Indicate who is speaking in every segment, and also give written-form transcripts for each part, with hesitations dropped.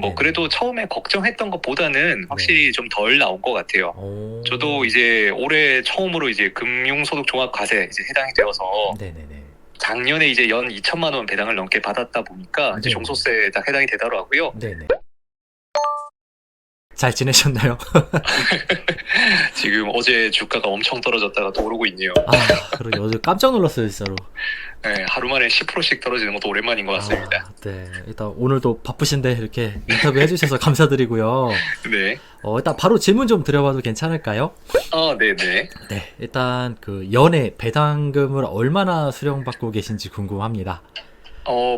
Speaker 1: 뭐
Speaker 2: 네네.
Speaker 1: 그래도 처음에 걱정했던 것보다는
Speaker 2: 네.
Speaker 1: 확실히 좀 덜 나온 것 같아요.
Speaker 2: 오.
Speaker 1: 저도 이제 올해 처음으로 이제 금융소득 종합과세 이제 해당이 되어서
Speaker 2: 네네네.
Speaker 1: 작년에 이제 연 2천만 원 배당을 넘게 받았다 보니까 이제
Speaker 2: 네네.
Speaker 1: 종소세에 딱 해당이 되더라고요.
Speaker 2: 네네. 잘 지내셨나요?
Speaker 1: 지금 어제 주가가 엄청 떨어졌다가 또 오르고 있네요.
Speaker 2: 그러게 어제 깜짝 놀랐어요, 진짜로.
Speaker 1: 네, 하루 만에 10%씩 떨어지는 것도 오랜만인 것 같습니다.
Speaker 2: 네. 일단 오늘도 바쁘신데 이렇게 인터뷰 해주셔서 감사드리고요.
Speaker 1: 네.
Speaker 2: 일단 바로 질문 좀 드려봐도 괜찮을까요?
Speaker 1: 네네.
Speaker 2: 네. 일단 그 연애 배당금을 얼마나 수령받고 계신지 궁금합니다.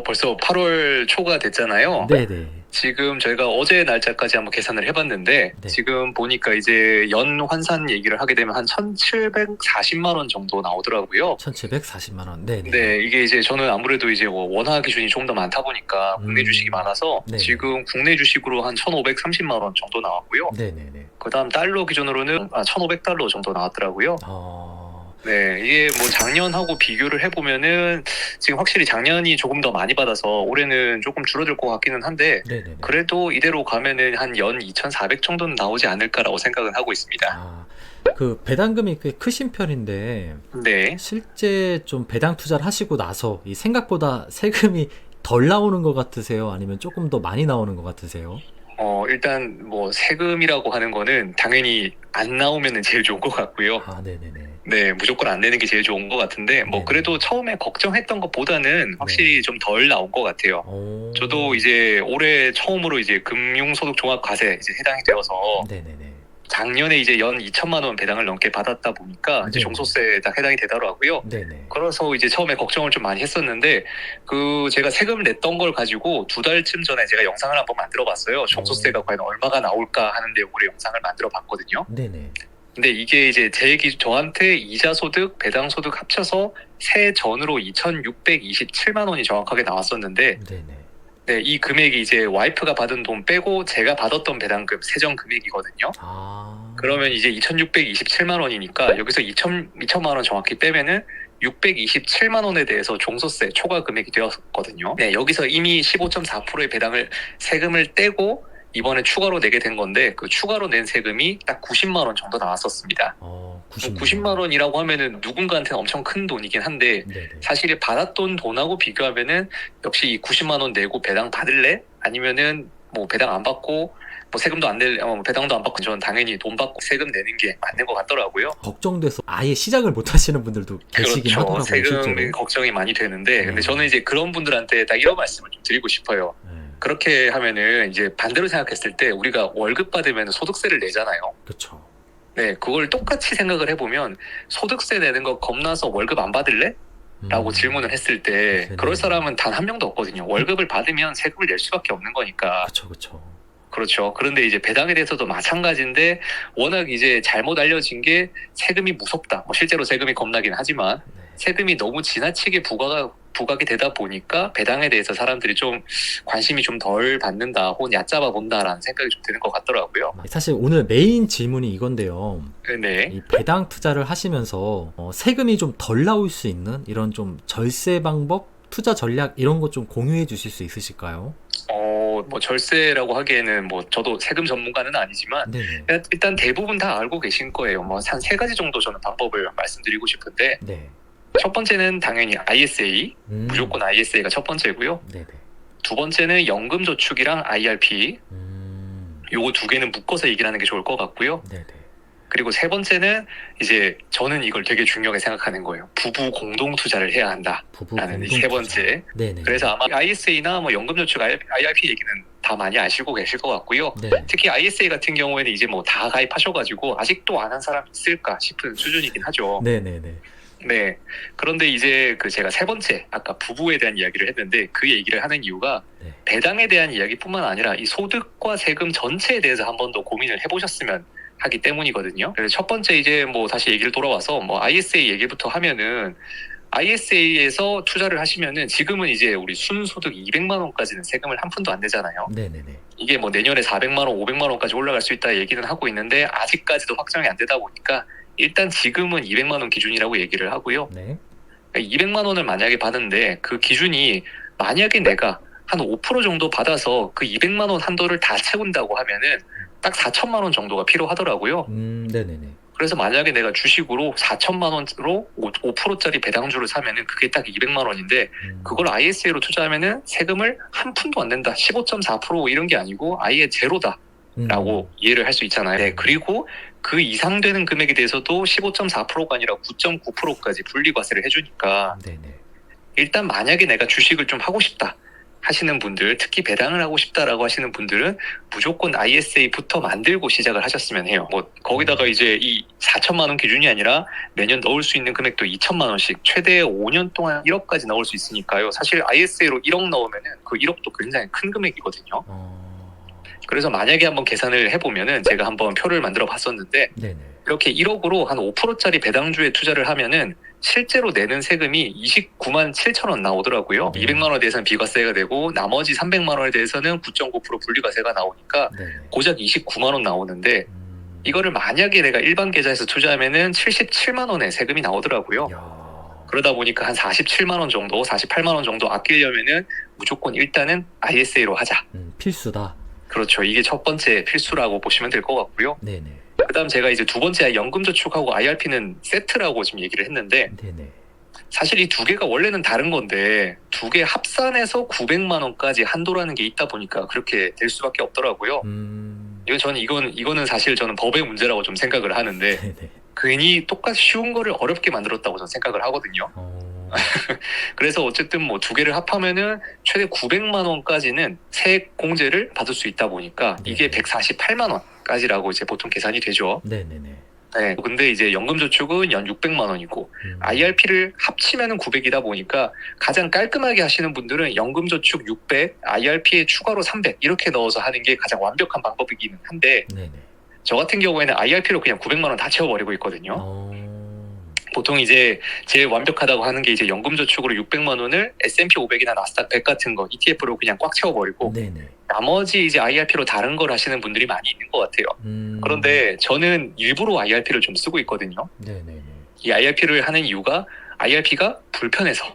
Speaker 1: 벌써 8월 초가 됐잖아요.
Speaker 2: 네네.
Speaker 1: 지금 저희가 어제 날짜까지 한번 계산을 해봤는데
Speaker 2: 네.
Speaker 1: 지금 보니까 이제 연 환산 얘기를 하게 되면 한 1,740만 원 정도 나오더라고요.
Speaker 2: 1,740만 원. 네네.
Speaker 1: 네, 이게 이제 저는 아무래도 이제 뭐 원화 기준이 조금 더 많다 보니까 국내 주식이 많아서
Speaker 2: 네네.
Speaker 1: 지금 국내 주식으로 한 1,530만 원 정도 나왔고요.
Speaker 2: 네네네.
Speaker 1: 그다음 달러 기준으로는 1,500달러 정도 나왔더라고요. 네, 이게 뭐 작년하고 비교를 해보면은 지금 확실히 작년이 조금 더 많이 받아서 올해는 조금 줄어들 것 같기는 한데
Speaker 2: 네네네.
Speaker 1: 그래도 이대로 가면은 한 연 2,400 정도는 나오지 않을까라고 생각은 하고 있습니다.
Speaker 2: 그 배당금이 꽤 크신 편인데
Speaker 1: 네.
Speaker 2: 실제 좀 배당 투자를 하시고 나서 이 생각보다 세금이 덜 나오는 것 같으세요? 아니면 조금 더 많이 나오는 것 같으세요?
Speaker 1: 일단 뭐 세금이라고 하는 거는 당연히 안 나오면은 제일 좋은 것 같고요.
Speaker 2: 네네네.
Speaker 1: 네, 무조건 안 내는 게 제일 좋은 것 같은데 뭐
Speaker 2: 네네.
Speaker 1: 그래도 처음에 걱정했던 것보다는 확실히 좀 덜 나온 것 같아요. 저도 이제 올해 처음으로 이제 금융소득 종합과세 이제 해당이 되어서
Speaker 2: 네네네.
Speaker 1: 작년에 이제 연 2천만 원 배당을 넘게 받았다 보니까 이제
Speaker 2: 네네.
Speaker 1: 종소세에 딱 해당이 되더라고요.
Speaker 2: 네네.
Speaker 1: 그래서 이제 처음에 걱정을 좀 많이 했었는데 제가 세금을 냈던 걸 가지고 2달쯤 전에 제가 영상을 한번 만들어봤어요. 종소세가 과연 얼마가 나올까 하는 내용으로 영상을 만들어봤거든요.
Speaker 2: 네네.
Speaker 1: 근데 이게 이제 저한테 이자 소득, 배당 소득 합쳐서 세전으로 2,627만 원이 정확하게 나왔었는데
Speaker 2: 네네.
Speaker 1: 네, 이 금액이 이제 와이프가 받은 돈 빼고 제가 받았던 배당금 세전 금액이거든요. 그러면 이제 2,627만 원이니까 여기서 2천만 원 정확히 빼면은 627만 원에 대해서 종소세 초과 금액이 되었거든요. 네, 여기서 이미 15.4%의 세금을 떼고 이번에 추가로 내게 된 건데 그 추가로 낸 세금이 딱 90만 원 정도 나왔었습니다. 90만 원이라고 하면은 누군가한테는 엄청 큰 돈이긴 한데
Speaker 2: 네네.
Speaker 1: 사실 받았던 돈하고 비교하면은 역시 이 90만 원 내고 배당 받을래? 아니면은 뭐 배당 안 받고 뭐 세금도 안 낼, 배당도 안 받고 저는 당연히 돈 받고 세금 내는 게 맞는 것 같더라고요.
Speaker 2: 걱정돼서 아예 시작을 못 하시는 분들도 계시긴
Speaker 1: 그렇죠.
Speaker 2: 하더라고요.
Speaker 1: 세금
Speaker 2: 실제로.
Speaker 1: 걱정이 많이 되는데 근데
Speaker 2: 네.
Speaker 1: 저는 이제 그런 분들한테 딱 이런 말씀을 좀 드리고 싶어요. 그렇게 하면은 이제 반대로 생각했을 때 우리가 월급 받으면 소득세를 내잖아요.
Speaker 2: 그렇죠.
Speaker 1: 네, 그걸 똑같이 생각을 해보면 소득세 내는 거 겁나서 월급 안 받을래? 라고 질문을 했을 때
Speaker 2: 네네.
Speaker 1: 그럴 사람은 단 한 명도 없거든요. 월급을 받으면 세금을 낼 수밖에 없는 거니까.
Speaker 2: 그렇죠.
Speaker 1: 그렇죠. 그런데 이제 배당에 대해서도 마찬가지인데 워낙 이제 잘못 알려진 게 세금이 무섭다. 뭐 실제로 세금이 겁나긴 하지만 세금이 너무 지나치게 부각이 되다 보니까 배당에 대해서 사람들이 좀 관심이 좀 덜 받는다 혹은 얕잡아 본다라는 생각이 좀 드는 것 같더라고요.
Speaker 2: 사실 오늘 메인 질문이 이건데요.
Speaker 1: 네.
Speaker 2: 이 배당 투자를 하시면서 세금이 좀 덜 나올 수 있는 이런 좀 절세 방법, 투자 전략 이런 것 좀 공유해 주실 수 있으실까요?
Speaker 1: 뭐 절세라고 하기에는 뭐 저도 세금 전문가는 아니지만
Speaker 2: 네네.
Speaker 1: 일단 대부분 다 알고 계신 거예요. 뭐 한 세 가지 정도 저는 방법을 말씀드리고 싶은데
Speaker 2: 네.
Speaker 1: 첫 번째는 당연히 ISA, 무조건 ISA가 첫 번째고요.
Speaker 2: 네네.
Speaker 1: 두 번째는 연금저축이랑 IRP, 요거 두 개는 묶어서 얘기를 하는 게 좋을 것 같고요.
Speaker 2: 네네.
Speaker 1: 그리고 세 번째는 이제 저는 이걸 되게 중요하게 생각하는 거예요. 부부 공동 투자를 해야 한다라는 이 세 번째.
Speaker 2: 네네.
Speaker 1: 그래서 아마 ISA나 뭐 연금저축, IRP 얘기는 다 많이 아시고 계실 것 같고요.
Speaker 2: 네.
Speaker 1: 특히 ISA 같은 경우에는 이제 뭐 다 가입하셔가지고 아직도 안 한 사람 있을까 싶은 수준이긴 하죠.
Speaker 2: 네네네.
Speaker 1: 네. 그런데 이제 제가 세 번째 아까 부부에 대한 이야기를 했는데 그 얘기를 하는 이유가 배당에 대한 이야기뿐만 아니라 이 소득과 세금 전체에 대해서 한 번 더 고민을 해보셨으면 하기 때문이거든요. 그래서 첫 번째 이제 뭐 다시 얘기를 돌아와서 뭐 ISA 얘기부터 하면은 ISA에서 투자를 하시면은 지금은 이제 우리 순소득 200만 원까지는 세금을 한 푼도 안 내잖아요.
Speaker 2: 네네네.
Speaker 1: 이게 뭐 내년에 400만 원, 500만 원까지 올라갈 수 있다 얘기는 하고 있는데 아직까지도 확정이 안 되다 보니까 일단 지금은 200만 원 기준이라고 얘기를 하고요.
Speaker 2: 네.
Speaker 1: 200만 원을 만약에 받는데 그 기준이 만약에 내가 한 5% 정도 받아서 그 200만 원 한도를 다 채운다고 하면은 딱 4천만 원 정도가 필요하더라고요.
Speaker 2: 네네네.
Speaker 1: 그래서 만약에 내가 주식으로 4천만 원으로 5%짜리 배당주를 사면은 그게 딱 200만 원인데 그걸 ISA로 투자하면은 세금을 한 푼도 안 낸다. 15.4% 이런 게 아니고 아예 제로다. 라고 이해를 할 수 있잖아요. 네, 그리고 그 이상 되는 금액에 대해서도 15.4%가 아니라 9.9%까지 분리과세를 해주니까
Speaker 2: 네네.
Speaker 1: 일단 만약에 내가 주식을 좀 하고 싶다 하시는 분들, 특히 배당을 하고 싶다라고 하시는 분들은 무조건 ISA부터 만들고 시작을 하셨으면 해요. 뭐 거기다가 이제 이 4천만 원 기준이 아니라 매년 넣을 수 있는 금액도 2천만 원씩 최대 5년 동안 1억까지 넣을 수 있으니까요. 사실 ISA로 1억 넣으면은 그 1억도 굉장히 큰 금액이거든요. 그래서 만약에 한번 계산을 해보면은 제가 한번 표를 만들어 봤었는데
Speaker 2: 네네.
Speaker 1: 이렇게 1억으로 한 5%짜리 배당주에 투자를 하면은 실제로 내는 세금이 29만 7천 원 나오더라고요. 200만 원에 대해서는 비과세가 되고 나머지 300만 원에 대해서는 9.9% 분리과세가 나오니까
Speaker 2: 네네.
Speaker 1: 고작 29만 원 나오는데 이거를 만약에 내가 일반 계좌에서 투자하면은 77만 원의 세금이 나오더라고요. 그러다 보니까 한 47만 원 정도, 48만 원 정도 아끼려면은 무조건 일단은 ISA로 하자.
Speaker 2: 필수다.
Speaker 1: 그렇죠. 이게 첫 번째 필수라고 보시면 될 것 같고요.
Speaker 2: 네네.
Speaker 1: 그다음 제가 이제 두 번째 연금저축하고 IRP는 세트라고 지금 얘기를 했는데
Speaker 2: 네네.
Speaker 1: 사실 이 두 개가 원래는 다른 건데 두 개 합산해서 900만 원까지 한도라는 게 있다 보니까 그렇게 될 수밖에 없더라고요. 이거는 사실 저는 법의 문제라고 좀 생각을 하는데
Speaker 2: 네네.
Speaker 1: 괜히 똑같이 쉬운 거를 어렵게 만들었다고 저는 생각을 하거든요. 그래서 어쨌든 뭐 두 개를 합하면은 최대 900만 원까지는 세액 공제를 받을 수 있다 보니까 이게 148만 원까지라고 이제 보통 계산이 되죠.
Speaker 2: 네네네.
Speaker 1: 네. 근데 이제 연금저축은 연 600만 원이고 IRP를 합치면은 900이다 보니까 가장 깔끔하게 하시는 분들은 연금저축 600, IRP에 추가로 300 이렇게 넣어서 하는 게 가장 완벽한 방법이기는 한데
Speaker 2: 네네.
Speaker 1: 저 같은 경우에는 IRP로 그냥 900만 원 다 채워버리고 있거든요. 보통 이제 제일 완벽하다고 하는 게 이제 연금저축으로 600만 원을 S&P 500이나 나스닥 100 같은 거 ETF로 그냥 꽉 채워버리고
Speaker 2: 네네.
Speaker 1: 나머지 이제 IRP로 다른 걸 하시는 분들이 많이 있는 것 같아요. 그런데 저는 일부러 IRP를 좀 쓰고 있거든요.
Speaker 2: 네네네.
Speaker 1: 이 IRP를 하는 이유가 IRP가 불편해서.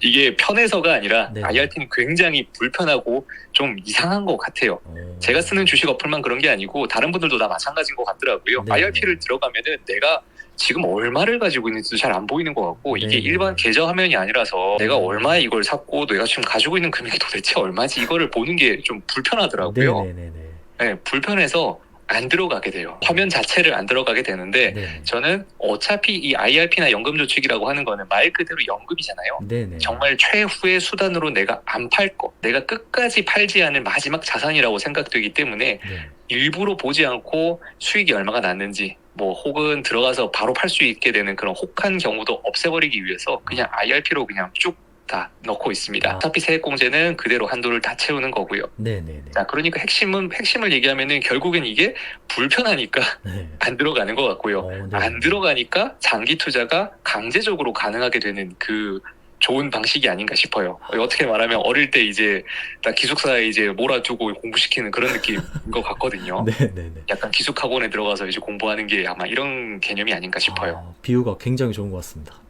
Speaker 1: 이게 편해서가 아니라
Speaker 2: 네네.
Speaker 1: IRP는 굉장히 불편하고 좀 이상한 것 같아요. 제가 쓰는 주식 어플만 그런 게 아니고 다른 분들도 다 마찬가지인 것 같더라고요.
Speaker 2: 네네.
Speaker 1: IRP를 들어가면은 내가 지금 얼마를 가지고 있는지도 잘 안 보이는 것 같고 이게
Speaker 2: 네네.
Speaker 1: 일반 계좌 화면이 아니라서 내가 얼마에 이걸 샀고 내가 지금 가지고 있는 금액이 도대체 얼마지 이거를 보는 게 좀 불편하더라고요.
Speaker 2: 네네네네.
Speaker 1: 네, 불편해서 안 들어가게 돼요. 화면 자체를 안 들어가게 되는데
Speaker 2: 네네.
Speaker 1: 저는 어차피 이 IRP나 연금저축이라고 하는 거는 말 그대로 연금이잖아요.
Speaker 2: 네네.
Speaker 1: 정말 최후의 수단으로 내가 안 팔 거, 내가 끝까지 팔지 않을 마지막 자산이라고 생각되기 때문에
Speaker 2: 네.
Speaker 1: 일부러 보지 않고 수익이 얼마가 났는지 뭐 혹은 들어가서 바로 팔 수 있게 되는 그런 혹한 경우도 없애버리기 위해서 그냥 IRP로 그냥 쭉 다 넣고 있습니다. 어차피 세액공제는 그대로 한도를 다 채우는 거고요.
Speaker 2: 네네네.
Speaker 1: 자, 그러니까 핵심을 얘기하면은 결국엔 이게 불편하니까
Speaker 2: 네.
Speaker 1: 안 들어가는 것 같고요.
Speaker 2: 네.
Speaker 1: 안 들어가니까 장기 투자가 강제적으로 가능하게 되는 그 좋은 방식이 아닌가 싶어요. 어떻게 말하면 어릴 때 이제 딱 기숙사에 이제 몰아두고 공부시키는 그런 느낌인 것 같거든요.
Speaker 2: 네네네.
Speaker 1: 약간 기숙학원에 들어가서 이제 공부하는 게 아마 이런 개념이 아닌가 싶어요.
Speaker 2: 비유가 굉장히 좋은 것 같습니다.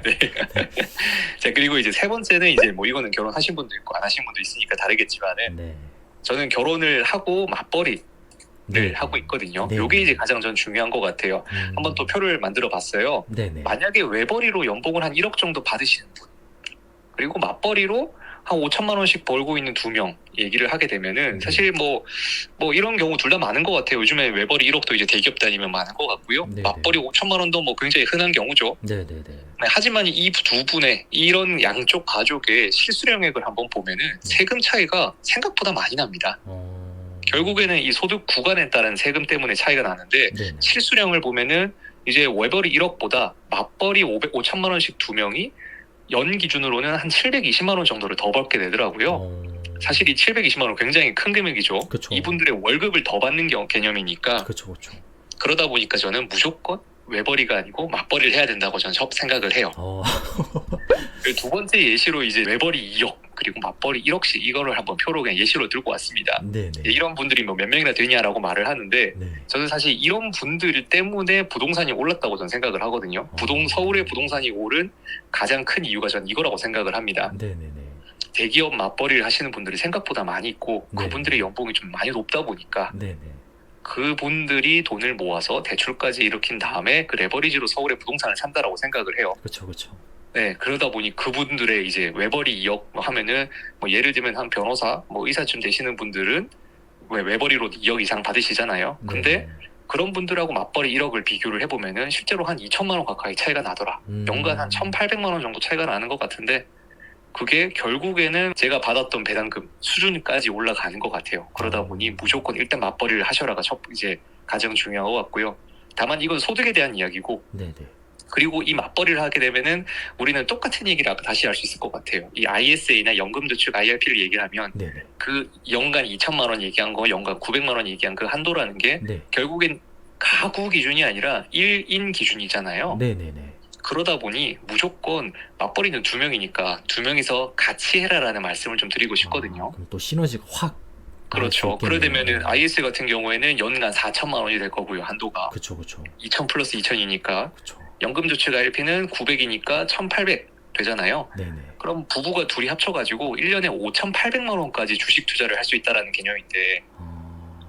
Speaker 1: 네. 자, 그리고 이제 세 번째는 이제 뭐 이거는 결혼하신 분도 있고 안 하신 분도 있으니까 다르겠지만은
Speaker 2: 네.
Speaker 1: 저는 결혼을 하고 맞벌이
Speaker 2: 네.
Speaker 1: 하고 있거든요.
Speaker 2: 네.
Speaker 1: 이게 이제 가장 전 중요한 것 같아요. 한번 또 표를 만들어 봤어요.
Speaker 2: 네네.
Speaker 1: 만약에 외벌이로 연봉을 한 1억 정도 받으시는 분 그리고 맞벌이로 한 5천만 원씩 벌고 있는 2명 얘기를 하게 되면은 사실 뭐 이런 경우 둘 다 많은 것 같아요. 요즘에 외벌이 1억도 이제 대기업 다니면 많은 것 같고요.
Speaker 2: 네네.
Speaker 1: 맞벌이 5천만 원도 뭐 굉장히 흔한 경우죠.
Speaker 2: 네네네.
Speaker 1: 네, 하지만 이 두 분의 이런 양쪽 가족의 실수령액을 한번 보면은 세금 차이가 생각보다 많이 납니다. 결국에는 이 소득 구간에 따른 세금 때문에 차이가 나는데
Speaker 2: 네네.
Speaker 1: 실수령을 보면은 이제 외벌이 1억보다 맞벌이 5천만 원씩 2명이 연 기준으로는 한 720만 원 정도를 더 벌게 되더라고요. 사실 이 720만 원 굉장히 큰 금액이죠.
Speaker 2: 그쵸.
Speaker 1: 이분들의 월급을 더 받는 개념이니까
Speaker 2: 그쵸.
Speaker 1: 그러다 보니까 저는 무조건 외벌이가 아니고 맞벌이를 해야 된다고 저는 생각을 해요. 두 번째 예시로 이제 외벌이 2억 그리고 맞벌이 1억씩 이거를 한번 표로 그냥 예시로 들고 왔습니다.
Speaker 2: 네네.
Speaker 1: 이런 분들이 뭐 몇 명이나 되냐라고 말을 하는데
Speaker 2: 네.
Speaker 1: 저는 사실 이런 분들 때문에 부동산이 올랐다고 저는 생각을 하거든요. 서울의 부동산이 오른 가장 큰 이유가 저는 이거라고 생각을 합니다.
Speaker 2: 네네네.
Speaker 1: 대기업 맞벌이를 하시는 분들이 생각보다 많이 있고
Speaker 2: 네.
Speaker 1: 그분들의 연봉이 좀 많이 높다 보니까
Speaker 2: 네네.
Speaker 1: 그분들이 돈을 모아서 대출까지 일으킨 다음에 그 레버리지로 서울의 부동산을 산다라고 생각을 해요.
Speaker 2: 그렇죠, 그렇죠.
Speaker 1: 네, 그러다 보니 그분들의 이제 외벌이 2억 하면은 뭐 예를 들면 한 변호사, 뭐 의사쯤 되시는 분들은 외벌이로 2억 이상 받으시잖아요. 근데
Speaker 2: 네.
Speaker 1: 그런 분들하고 맞벌이 1억을 비교를 해보면은 실제로 한 2천만 원 가까이 차이가 나더라. 연간 한 1,800만 원 정도 차이가 나는 것 같은데 그게 결국에는 제가 받았던 배당금 수준까지 올라가는 것 같아요. 그러다 보니 무조건 일단 맞벌이를 하셔라가 이제 가장 중요한 것 같고요. 다만 이건 소득에 대한 이야기고
Speaker 2: 네네.
Speaker 1: 그리고 이 맞벌이를 하게 되면은 우리는 똑같은 얘기를 아까 다시 할 수 있을 것 같아요. 이 ISA나 연금저축 IRP를 얘기하면
Speaker 2: 네네.
Speaker 1: 그 연간 2천만 원 얘기한 거, 연간 900만 원 얘기한 그 한도라는 게
Speaker 2: 네.
Speaker 1: 결국엔 가구 기준이 아니라 1인 기준이잖아요.
Speaker 2: 네네네.
Speaker 1: 그러다 보니 무조건 맞벌이는 2명이니까 2명이서 같이 해라라는 말씀을 좀 드리고 싶거든요.
Speaker 2: 그럼 또 시너지가 확.
Speaker 1: 그렇죠. 그러되면은 IS 같은 경우에는 연간 4천만 원이 될 거고요, 한도가.
Speaker 2: 그렇죠, 그렇죠.
Speaker 1: 2천 플러스 2천이니까.
Speaker 2: 그렇죠.
Speaker 1: 연금저축 IRP는 900이니까 1,800 되잖아요.
Speaker 2: 네네.
Speaker 1: 그럼 부부가 둘이 합쳐가지고 1년에 5,800만 원까지 주식 투자를 할 수 있다라는 개념인데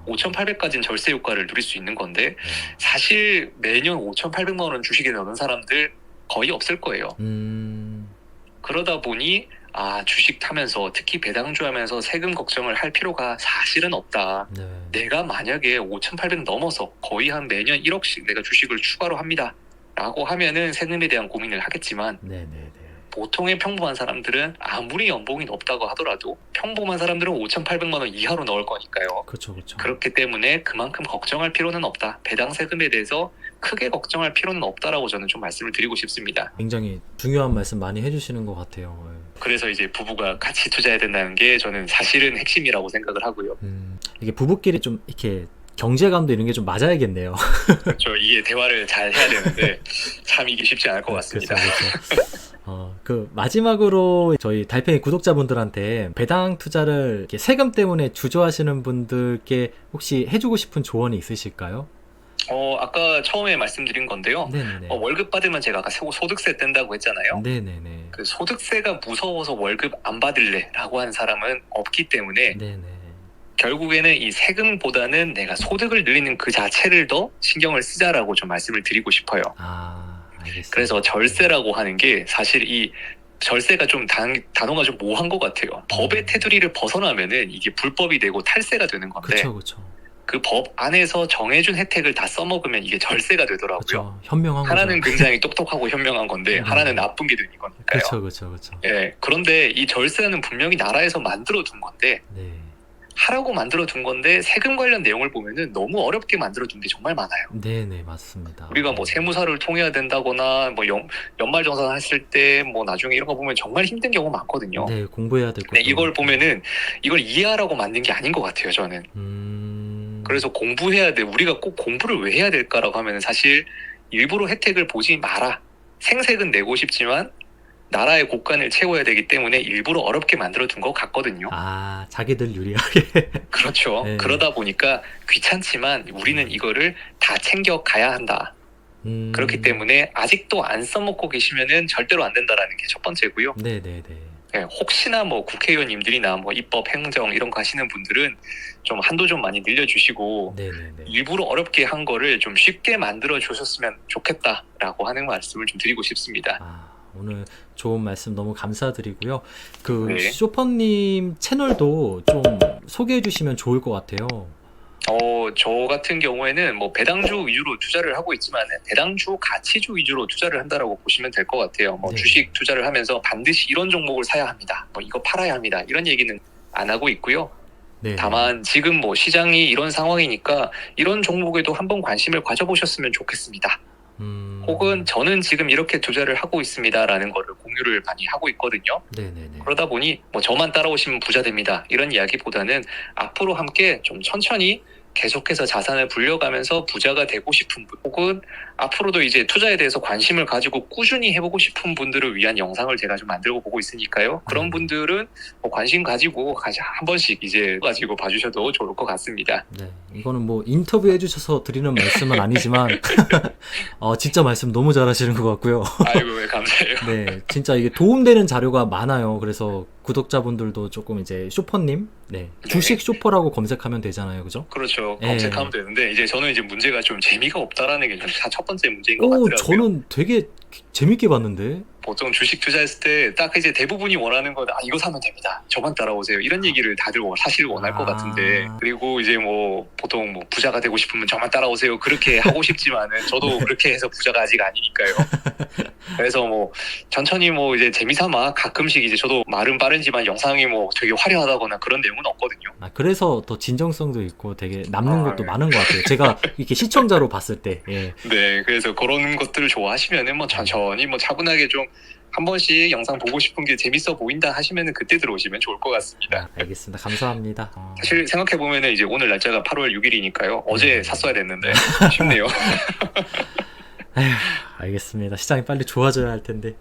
Speaker 1: 5,800까지는 절세 효과를 누릴 수 있는 건데 사실 매년 5,800만 원 주식에 넣는 사람들 거의 없을 거예요. 그러다 보니 주식 타면서 특히 배당주 하면서 세금 걱정을 할 필요가 사실은 없다.
Speaker 2: 네.
Speaker 1: 내가 만약에 5,800 넘어서 거의 한 매년 1억씩 내가 주식을 추가로 합니다. 라고 하면은 세금에 대한 고민을 하겠지만
Speaker 2: 네네네.
Speaker 1: 보통의 평범한 사람들은 아무리 연봉이 높다고 하더라도 평범한 사람들은 5,800만 원 이하로 넣을 거니까요.
Speaker 2: 그렇죠, 그렇죠.
Speaker 1: 그렇기 때문에 그만큼 걱정할 필요는 없다. 배당 세금에 대해서 크게 걱정할 필요는 없다라고 저는 좀 말씀을 드리고 싶습니다.
Speaker 2: 굉장히 중요한 말씀 많이 해주시는 것 같아요.
Speaker 1: 그래서 이제 부부가 같이 투자해야 된다는 게 저는 사실은 핵심이라고 생각을 하고요.
Speaker 2: 이게 부부끼리 좀 이렇게 경제감도 이런 게 좀 맞아야겠네요.
Speaker 1: 그렇죠. 이게 대화를 잘 해야 되는데 참 이게 쉽지 않을 것 같습니다.
Speaker 2: 그렇죠. 그 마지막으로 저희 달팽이 구독자분들한테 배당 투자를 이렇게 세금 때문에 주저하시는 분들께 혹시 해주고 싶은 조언이 있으실까요?
Speaker 1: 아까 처음에 말씀드린 건데요.
Speaker 2: 네네네.
Speaker 1: 월급 받으면 제가 아까 소득세 뗀다고 했잖아요.
Speaker 2: 네네네.
Speaker 1: 그 소득세가 무서워서 월급 안 받을래라고 하는 사람은 없기 때문에
Speaker 2: 네네.
Speaker 1: 결국에는 이 세금보다는 내가 소득을 늘리는 그 자체를 더 신경을 쓰자라고 좀 말씀을 드리고 싶어요.
Speaker 2: 알겠습니다.
Speaker 1: 그래서 절세라고 하는 게 사실 이 절세가 좀 단어가 좀 모호한 것 같아요. 법의 테두리를 벗어나면은 이게 불법이 되고 탈세가 되는 건데
Speaker 2: 그렇죠.
Speaker 1: 그 법 안에서 정해준 혜택을 다 써먹으면 이게 절세가 되더라고요.
Speaker 2: 그렇죠. 현명한
Speaker 1: 하나는
Speaker 2: 거죠.
Speaker 1: 굉장히 똑똑하고 현명한 건데 하나는 나쁜 게 되는 거니까요.
Speaker 2: 그렇죠.
Speaker 1: 예, 그런데 이 절세는 분명히 나라에서 만들어둔 건데
Speaker 2: 네.
Speaker 1: 하라고 만들어둔 건데 세금 관련 내용을 보면은 너무 어렵게 만들어둔 게 정말 많아요.
Speaker 2: 네네, 맞습니다.
Speaker 1: 우리가 뭐 세무사를 통해야 된다거나 뭐 연말정산 했을 때 뭐 나중에 이런 거 보면 정말 힘든 경우 많거든요.
Speaker 2: 네, 공부해야 될 것
Speaker 1: 네, 이걸 보면은 이걸 이해하라고 만든 게 아닌 것 같아요, 저는. 그래서 공부해야 돼. 우리가 꼭 공부를 왜 해야 될까라고 하면은 사실 일부러 혜택을 보지 마라. 생색은 내고 싶지만 나라의 곳간을 채워야 되기 때문에 일부러 어렵게 만들어둔 것 같거든요.
Speaker 2: 자기들 유리하게.
Speaker 1: 그렇죠.
Speaker 2: 네.
Speaker 1: 그러다 보니까 귀찮지만 우리는 이거를 다 챙겨가야 한다. 그렇기 때문에 아직도 안 써먹고 계시면은 절대로 안 된다라는 게 첫 번째고요.
Speaker 2: 네네네.
Speaker 1: 네, 혹시나 뭐 국회의원님들이나 뭐 입법, 행정 이런 거 하시는 분들은 좀 한도 좀 많이 늘려주시고
Speaker 2: 네네네.
Speaker 1: 일부러 어렵게 한 거를 좀 쉽게 만들어 주셨으면 좋겠다라고 하는 말씀을 좀 드리고 싶습니다.
Speaker 2: 오늘 좋은 말씀 너무 감사드리고요.
Speaker 1: 네.
Speaker 2: 쇼퍼님 채널도 좀 소개해 주시면 좋을 것 같아요.
Speaker 1: 저 같은 경우에는 뭐 배당주 위주로 투자를 하고 있지만 배당주 가치주 위주로 투자를 한다라고 보시면 될 것 같아요. 뭐
Speaker 2: 네.
Speaker 1: 주식 투자를 하면서 반드시 이런 종목을 사야 합니다. 뭐 이거 팔아야 합니다. 이런 얘기는 안 하고 있고요.
Speaker 2: 네.
Speaker 1: 다만 지금 뭐 시장이 이런 상황이니까 이런 종목에도 한번 관심을 가져보셨으면 좋겠습니다. 혹은 저는 지금 이렇게 투자를 하고 있습니다라는 거를 공유를 많이 하고 있거든요.
Speaker 2: 네네네.
Speaker 1: 그러다 보니 뭐 저만 따라오시면 부자 됩니다. 이런 이야기보다는 앞으로 함께 좀 천천히 계속해서 자산을 불려가면서 부자가 되고 싶은 분, 혹은 앞으로도 이제 투자에 대해서 관심을 가지고 꾸준히 해보고 싶은 분들을 위한 영상을 제가 좀 만들고 보고 있으니까요. 그런 분들은 뭐 관심 가지고 한 번씩 이제 가지고 봐주셔도 좋을 것 같습니다.
Speaker 2: 네, 이거는 뭐 인터뷰 해주셔서 드리는 말씀은 아니지만 진짜 말씀 너무 잘하시는 것 같고요.
Speaker 1: 아이고, 네, 감사해요.
Speaker 2: 네, 진짜 이게 도움되는 자료가 많아요. 그래서 구독자분들도 조금 이제 쇼퍼님, 네, 주식 쇼퍼라고 검색하면 되잖아요, 그죠?
Speaker 1: 그렇죠.
Speaker 2: 네.
Speaker 1: 검색하면 되는데 이제 저는 이제 문제가 좀 재미가 없다라는 게 첫 번째 문제인 것
Speaker 2: 오,
Speaker 1: 같더라고요.
Speaker 2: 저는 되게 재밌게 봤는데.
Speaker 1: 보통 주식 투자했을 때 딱 이제 대부분이 원하는 건 이거 사면 됩니다. 저만 따라오세요. 이런 얘기를 다들 사실 원할 것 같은데, 그리고 이제 뭐 보통 뭐 부자가 되고 싶으면 저만 따라오세요. 그렇게 하고 싶지만은 저도 그렇게 해서 부자가 아직 아니니까요. 그래서 뭐 천천히 뭐 이제 재미삼아 가끔씩 이제 저도 말은 빠른지만 영상이 뭐 되게 화려하다거나 그런 내용은 없거든요.
Speaker 2: 그래서 더 진정성도 있고 되게 남는 것도 많은 것 같아요. 제가 이렇게 시청자로 봤을 때. 예.
Speaker 1: 네, 그래서 그런 것들을 좋아하시면은 뭐 천천히 뭐 차분하게 좀 한 번씩 영상 보고 싶은 게 재밌어 보인다 하시면은 그때 들어오시면 좋을 것 같습니다.
Speaker 2: 알겠습니다. 감사합니다.
Speaker 1: 사실 생각해 보면은 이제 오늘 날짜가 8월 6일이니까요. 어제 샀어야 됐는데 쉽네요.
Speaker 2: 알겠습니다. 시장이 빨리 좋아져야 할 텐데.